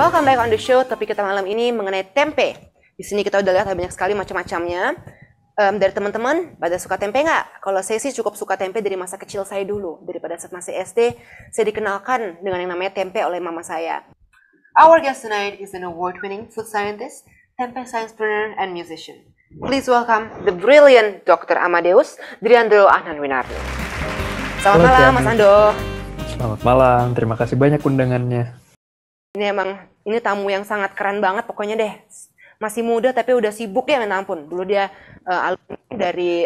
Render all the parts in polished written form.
Welcome back on the show. Topik kita malam ini mengenai tempe. Di sini kita udah lihat banyak sekali macam-macamnya. Dari teman-teman, pada suka tempe nggak? Kalau saya sih cukup suka tempe dari masa kecil saya dulu. Daripada saat masih SD, saya dikenalkan dengan yang namanya tempe oleh mama saya. Our guest tonight is an award-winning food scientist, tempe sciencepreneur, and musician. Please welcome the brilliant Dr. Amadeus Driandro Ahnanwinardo. Selamat malam, Mas Ando. Selamat malam, terima kasih banyak undangannya. Ini tamu yang sangat keren banget pokoknya deh. Masih muda tapi udah sibuk ya, minta ampun. Dulu dia alumni dari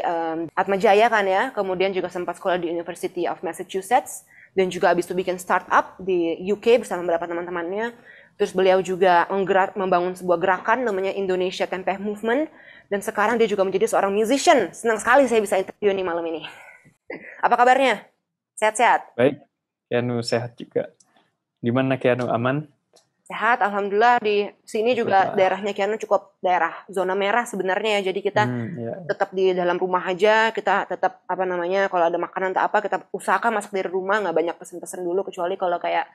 Atmajaya kan ya, kemudian juga sempat sekolah di University of Massachusetts, dan juga abis itu bikin startup di UK bersama beberapa teman-temannya. Terus beliau juga membangun sebuah gerakan namanya Indonesia Tempe Movement, dan sekarang dia juga menjadi seorang musician. Senang sekali saya bisa interview nih malam ini. Apa kabarnya? Sehat-sehat? Baik, Keanu sehat juga. Gimana Keanu, aman? Sehat, alhamdulillah. Di sini juga daerahnya Keanu cukup daerah zona merah sebenarnya ya. Jadi kita tetap di dalam rumah aja. Kita tetap kalau ada makanan atau apa kita usahakan masak dari rumah, nggak banyak pesen-pesen dulu, kecuali kalau kayak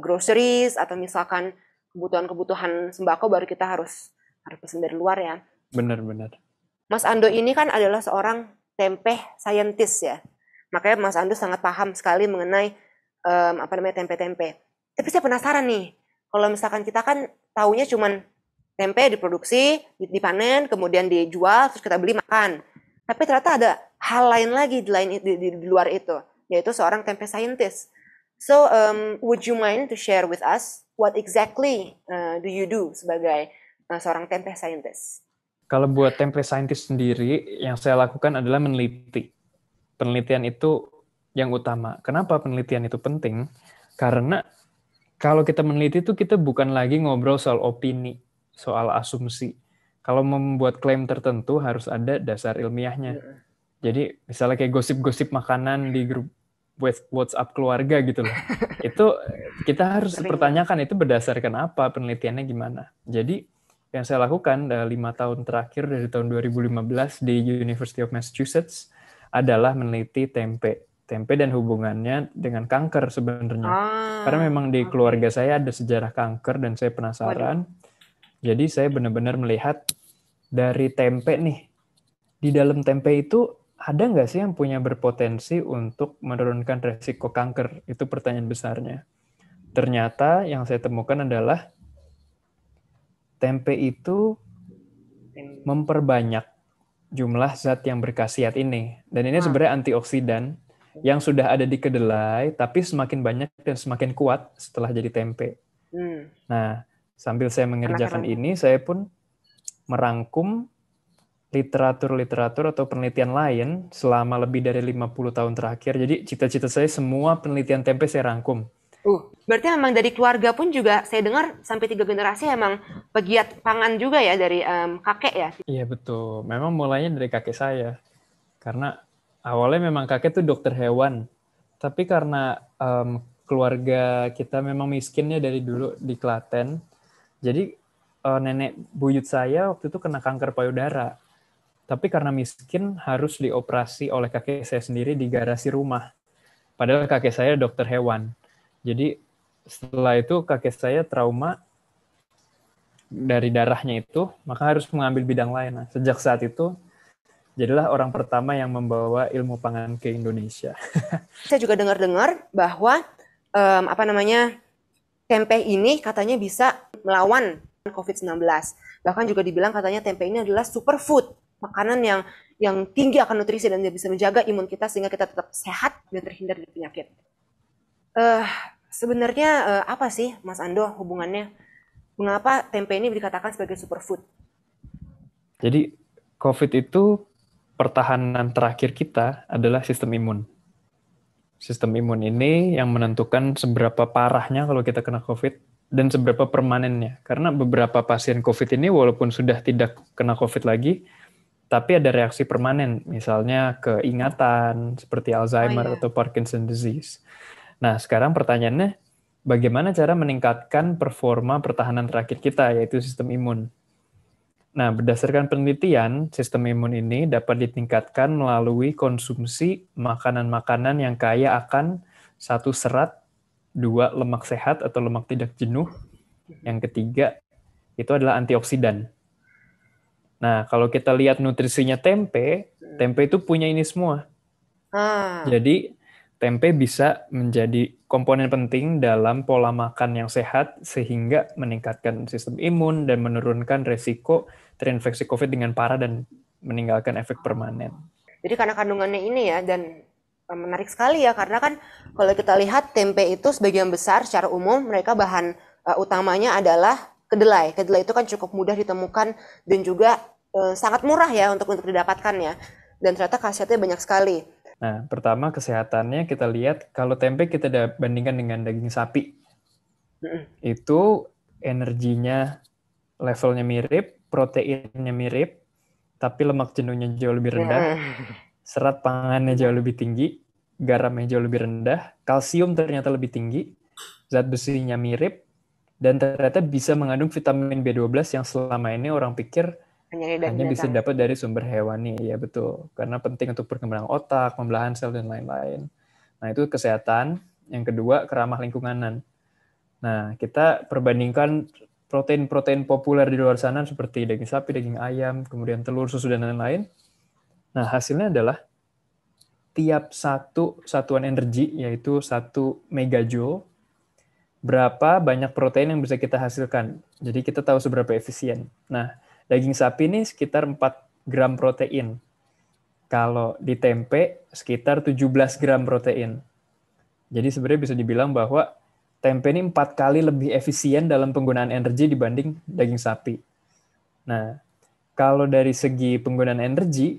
groceries atau misalkan kebutuhan sembako baru kita harus pesen dari luar ya. Benar. Mas Ando ini kan adalah seorang tempe scientist ya. Makanya Mas Ando sangat paham sekali mengenai tempe-tempe. Tapi saya penasaran nih. Kalau misalkan kita kan taunya cuman tempe diproduksi, dipanen, kemudian dijual, terus kita beli makan. Tapi ternyata ada hal lain lagi di luar itu, yaitu seorang tempe scientist. So, would you mind to share with us what exactly do you do sebagai seorang tempe scientist? Kalau buat tempe scientist sendiri, yang saya lakukan adalah meneliti. Penelitian itu yang utama. Kenapa penelitian itu penting? Karena kalau kita meneliti itu kita bukan lagi ngobrol soal opini, soal asumsi. Kalau membuat klaim tertentu harus ada dasar ilmiahnya. Jadi misalnya kayak gosip-gosip makanan di grup WhatsApp keluarga gitu loh. Itu kita harus pertanyakan itu berdasarkan apa, penelitiannya gimana. Jadi yang saya lakukan dalam 5 tahun terakhir dari tahun 2015 di University of Massachusetts adalah meneliti tempe dan hubungannya dengan kanker sebenarnya. Karena memang di keluarga saya ada sejarah kanker dan saya penasaran. Jadi saya benar-benar melihat dari tempe nih. Di dalam tempe itu ada nggak sih yang punya berpotensi untuk menurunkan resiko kanker? Itu pertanyaan besarnya. Ternyata yang saya temukan adalah tempe itu memperbanyak jumlah zat yang berkhasiat ini. Dan ini sebenarnya antioksidan yang sudah ada di kedelai, tapi semakin banyak dan semakin kuat setelah jadi tempe. Nah, sambil saya mengerjakan ini, saya pun merangkum literatur atau penelitian lain selama lebih dari 50 tahun terakhir. Jadi cita-cita saya semua penelitian tempe saya rangkum. Berarti memang dari keluarga pun juga saya dengar sampai 3 generasi emang pegiat pangan juga ya dari kakek ya? Iya betul, memang mulainya dari kakek saya. Karena awalnya memang kakek tuh dokter hewan, tapi karena keluarga kita memang miskinnya dari dulu di Klaten, jadi nenek buyut saya waktu itu kena kanker payudara. Tapi karena miskin harus dioperasi oleh kakek saya sendiri di garasi rumah. Padahal kakek saya dokter hewan. Jadi setelah itu kakek saya trauma dari darahnya itu, maka harus mengambil bidang lain. Nah, sejak saat itu jadilah orang pertama yang membawa ilmu pangan ke Indonesia. Saya juga dengar-dengar bahwa tempe ini katanya bisa melawan COVID-19. Bahkan juga dibilang katanya tempe ini adalah superfood, makanan yang tinggi akan nutrisi dan bisa menjaga imun kita sehingga kita tetap sehat dan terhindar dari penyakit. Sebenarnya apa sih Mas Ando hubungannya? Mengapa tempe ini dikatakan sebagai superfood? Jadi COVID itu pertahanan terakhir kita adalah sistem imun. Sistem imun ini yang menentukan seberapa parahnya kalau kita kena COVID dan seberapa permanennya. Karena beberapa pasien COVID ini walaupun sudah tidak kena COVID lagi, tapi ada reaksi permanen, misalnya keingatan seperti Alzheimer atau Parkinson disease. Nah, sekarang pertanyaannya, bagaimana cara meningkatkan performa pertahanan terakhir kita, yaitu sistem imun? Nah, berdasarkan penelitian, sistem imun ini dapat ditingkatkan melalui konsumsi makanan-makanan yang kaya akan 1 serat, 2 lemak sehat atau lemak tidak jenuh, Yang ketiga, itu adalah antioksidan. Nah, kalau kita lihat nutrisinya tempe itu punya ini semua. Jadi, tempe bisa menjadi komponen penting dalam pola makan yang sehat sehingga meningkatkan sistem imun dan menurunkan resiko terinfeksi COVID dengan parah dan meninggalkan efek permanen. Jadi karena kandungannya ini ya, dan menarik sekali ya, karena kan kalau kita lihat tempe itu sebagian besar secara umum mereka bahan utamanya adalah kedelai. Kedelai itu kan cukup mudah ditemukan dan juga sangat murah ya untuk didapatkan ya. Dan ternyata khasiatnya banyak sekali. Nah, pertama kesehatannya kita lihat kalau tempe kita bandingkan dengan daging sapi. Itu energinya levelnya mirip, proteinnya mirip, tapi lemak jenuhnya jauh lebih rendah, serat pangannya jauh lebih tinggi, garamnya jauh lebih rendah, kalsium ternyata lebih tinggi, zat besinya mirip, dan ternyata bisa mengandung vitamin B12 yang selama ini orang pikir hanya bisa dapat dari sumber hewani. Ya betul, karena penting untuk perkembangan otak, pembelahan sel, dan lain-lain. Nah, itu kesehatan. Yang kedua, keramah lingkunganan. Nah, kita perbandingkan protein-protein populer di luar sana seperti daging sapi, daging ayam, kemudian telur, susu, dan lain-lain. Nah, hasilnya adalah tiap satu satuan energi, yaitu 1 megajoule, berapa banyak protein yang bisa kita hasilkan. Jadi kita tahu seberapa efisien. Nah, daging sapi ini sekitar 4 gram protein. Kalau di tempe, sekitar 17 gram protein. Jadi sebenarnya bisa dibilang bahwa tempe ini 4 kali lebih efisien dalam penggunaan energi dibanding daging sapi. Nah, kalau dari segi penggunaan energi,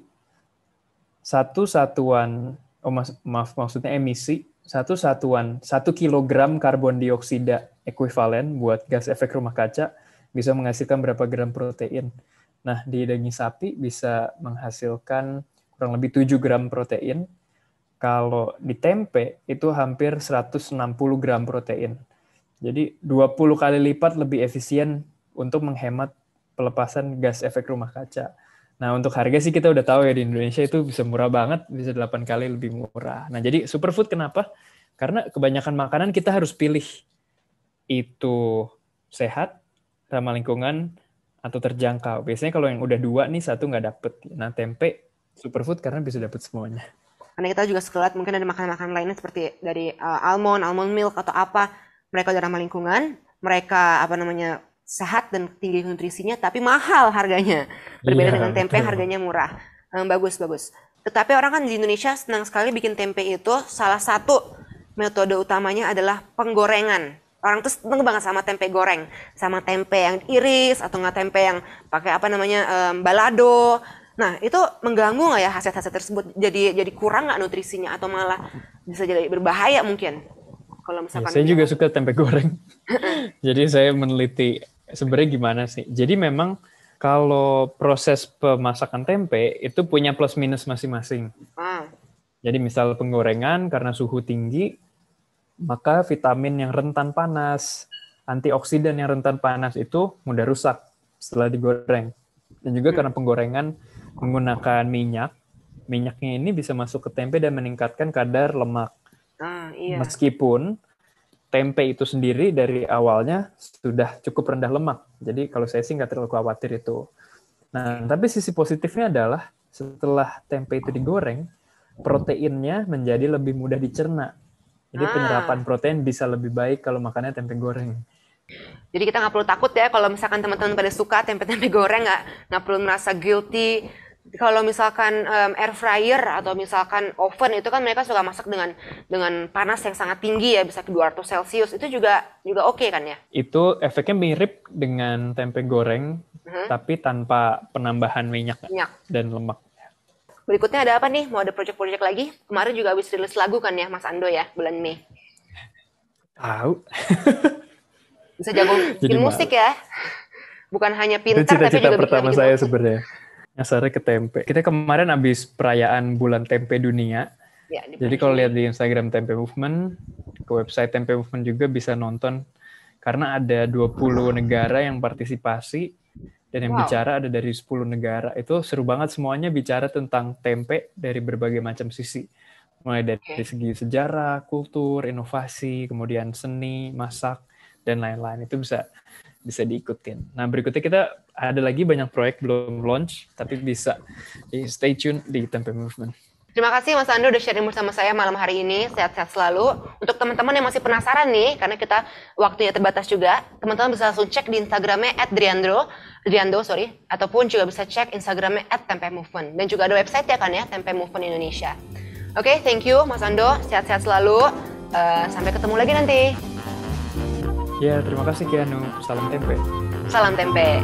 maksudnya emisi, satu satuan 1 kilogram karbon dioksida ekuivalen buat gas efek rumah kaca bisa menghasilkan berapa gram protein. Nah, di daging sapi bisa menghasilkan kurang lebih 7 gram protein. Kalau di tempe itu hampir 160 gram protein. Jadi 20 kali lipat lebih efisien untuk menghemat pelepasan gas efek rumah kaca. Nah, untuk harga sih kita udah tahu ya di Indonesia itu bisa murah banget, bisa 8 kali lebih murah. Nah, jadi superfood kenapa? Karena kebanyakan makanan kita harus pilih itu sehat, ramah lingkungan, atau terjangkau. Biasanya kalau yang udah 2 nih, 1 nggak dapet. Nah, tempe superfood karena bisa dapet semuanya. Karena kita juga sekelat mungkin ada makanan-makanan lainnya seperti dari almond milk atau apa, mereka udah ramah lingkungan, mereka sehat dan tinggi nutrisinya, tapi mahal harganya. Berbeda dengan tempe, harganya murah. Bagus. Tetapi orang kan di Indonesia senang sekali bikin tempe itu, salah satu metode utamanya adalah penggorengan. Orang tuh seneng banget sama tempe goreng, sama tempe yang iris atau nggak tempe yang pakai balado. Nah, itu mengganggu nggak ya hasil-hasil tersebut? Jadi kurang nggak nutrisinya atau malah bisa jadi berbahaya mungkin? Kalau misalkan saya juga suka tempe goreng. Jadi saya meneliti sebenarnya gimana sih. Jadi memang kalau proses pemasakan tempe itu punya plus minus masing-masing. Jadi misal penggorengan karena suhu tinggi, maka vitamin yang rentan panas, antioksidan yang rentan panas itu mudah rusak setelah digoreng. Dan juga karena penggorengan menggunakan minyaknya ini bisa masuk ke tempe dan meningkatkan kadar lemak. Iya. Meskipun tempe itu sendiri dari awalnya sudah cukup rendah lemak. Jadi kalau saya sih nggak terlalu khawatir itu. Nah, tapi sisi positifnya adalah setelah tempe itu digoreng, proteinnya menjadi lebih mudah dicerna. Jadi penyerapan protein bisa lebih baik kalau makannya tempe goreng. Jadi kita nggak perlu takut ya kalau misalkan teman-teman pada suka tempe-tempe goreng, nggak perlu merasa guilty. Kalau misalkan air fryer atau misalkan oven itu kan mereka suka masak dengan panas yang sangat tinggi ya, bisa ke 200 Celcius. Itu juga oke kan ya? Itu efeknya mirip dengan tempe goreng, tapi tanpa penambahan minyak dan lemak. Berikutnya ada apa nih? Mau ada project-project lagi? Kemarin juga habis rilis lagu kan ya, Mas Ando ya, bulan Mei. Tahu. Bisa jago bikin musik ya. Bukan hanya pintar, tapi juga bisa bikin pertama saya sebenarnya. Nyasarnya ke tempe. Kita kemarin habis perayaan bulan tempe dunia. Ya, jadi kalau lihat di Instagram Tempe Movement, ke website Tempe Movement juga bisa nonton. Karena ada 20 negara yang partisipasi, dan yang bicara ada dari 10 negara. Itu seru banget, semuanya bicara tentang tempe dari berbagai macam sisi. Mulai dari segi sejarah, kultur, inovasi, kemudian seni, masak. dan lain-lain. Itu bisa diikutin. Nah, berikutnya kita ada lagi banyak proyek belum launch, tapi bisa stay tune di Tempe Movement. Terima kasih Mas Ando udah sharing bersama saya malam hari ini. Sehat-sehat selalu. Untuk teman-teman yang masih penasaran nih, karena kita waktunya terbatas juga, teman-teman bisa langsung cek di Instagramnya @driando, ataupun juga bisa cek Instagramnya @tempemovement. Dan juga ada website ya kan ya, Tempe Movement Indonesia. Oke, thank you Mas Ando. Sehat-sehat selalu. Sampai ketemu lagi nanti. Ya, terima kasih Keanu. Salam tempe. Salam tempe.